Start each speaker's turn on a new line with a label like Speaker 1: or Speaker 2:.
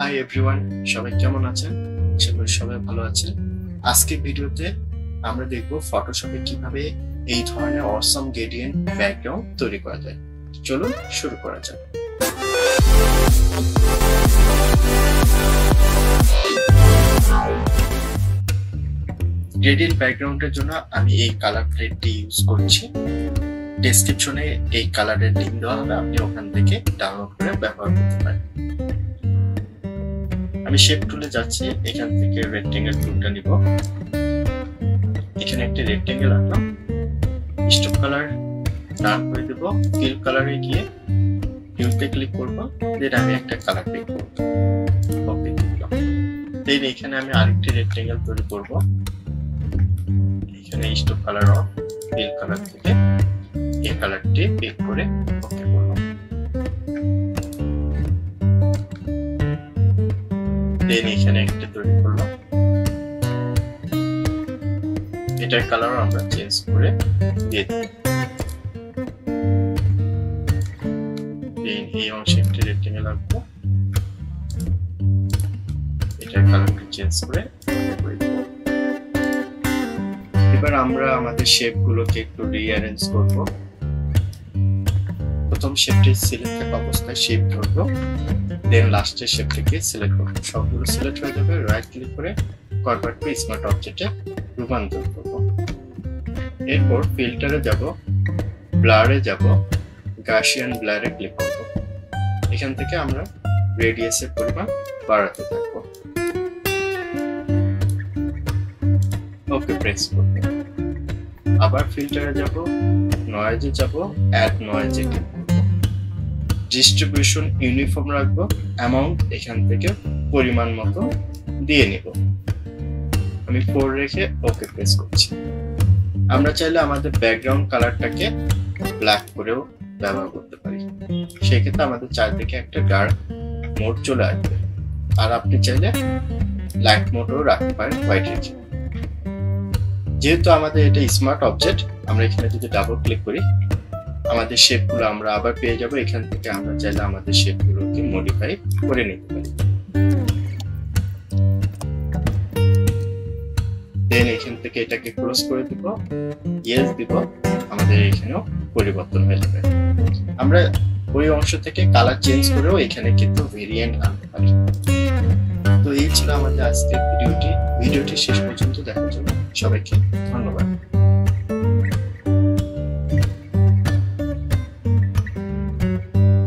Speaker 1: Hi everyone, সবাই কেমন আছেন? আশা করি সবাই ভালো আছেন। আজকে ভিডিওতে আমরা দেখব ফটোশপে কিভাবে এই ধরনের অসম গ্রেডিয়েন্ট ব্যাকগ্রাউন্ড তৈরি করা যায়। চলুন শুরু করা যাক। গ্রেডিয়েন্ট ব্যাকগ্রাউন্ডের জন্য আমি এই কালার প্লেটটি ইউজ করছি। ডেসক্রিপশনে এই কালারের লিংক দেওয়া হবে, আপনি ওখান থেকে ডাউনলোড করে ব্যবহার করতে পারেন। আমি শেপ টুলে যাচ্ছি, এখান থেকে রেক্টেঙ্গেল টুলটা নিব। এখানে একটা রেক্টেঙ্গেল রাখলাম, স্ট্রোক কালার ডান করে দেব, ফিল কালারে গিয়ে ফিলতে ক্লিক করব, দেন আমি একটা কালার পিক করব, ওকে দিলাম। দেন এখানে আমি আরেকটি রেক্টেঙ্গেল তৈরি করব। এখানে stroke colour of, fill colour থেকে এই কালারটি পিক করে ওকে করব। দেন এখানে একটা তৈরি করলাম, এটার কালার আমরা চেঞ্জ করে দিয়ে দেব। দেন এই অংশে একটা রেক্টেঙ্গেল আঁকবো, এটার কালারটা চেঞ্জ করে দেব। এবার আমরা আমাদের শেপ গুলোকে একটু রিঅ্যারেঞ্জ করব। প্রথম শেপটি সিলেক্ট থাকা অবস্থায় শেপ ধরবো, দেন লাস্টের শেপটিকে সিলেক্ট করব। সবগুলো সিলেক্ট হয়ে যাবে, রাইট ক্লিক করে কনভার্ট টু স্মার্ট অবজেক্টে রূপান্তর করব। এরপর ফিল্টারে যাব, ব্লারে যাব, গাউসিয়ান ব্লারে ক্লিক করব। এখান থেকে আমরা রেডিয়াসের পরিমাণ বাড়াতে থাকব, ওকে প্রেস করব। আবার ফিল্টারে যাব, নয়েজে যাব, অ্যাড নয়েজে ক্লিক করব। ডিস্ট্রিবিউশন ইউনিফর্ম রাখবো, অ্যামাউন্ট এখান থেকে পরিমাণ মতো দিয়ে নিব। আমি 4 রেখে ওকে প্রেস করছি। আমরা চাইলে আমাদের ব্যাকগ্রাউন্ড কালারটাকে ব্ল্যাক করেও ব্যবহার করতে পারি, সেক্ষেত্রে আমাদের চারদিকে একটা ডার্ক মোড চলে আসবে। আর আপনি চাইলে লাইট মোডও রাখতে পারেন হোয়াইট রেখে। যেহেতু আমাদের এটা স্মার্ট অবজেক্ট, আমরা এখানে যদি ডাবল ক্লিক করি আমাদের শেপগুলো আমরা আবার পেয়ে যাব। এখান থেকে আমরা চাইলে আমাদের শেপগুলোকে মডিফাই করে নিতে পারি। দেন এখান থেকে এটাকে ক্লোজ করে দিব, ইয়েস দিব, আমাদের এখানেও পরিবর্তন হয়ে যাবে। আমরা ওই অংশ থেকে কালার চেঞ্জ করেও এখানে কিন্তু ভেরিয়েন্ট আনতে পারি। তো এই ছিল আমাদের আজকের ভিডিওটি শেষ পর্যন্ত দেখার জন্য সবাইকে ধন্যবাদ।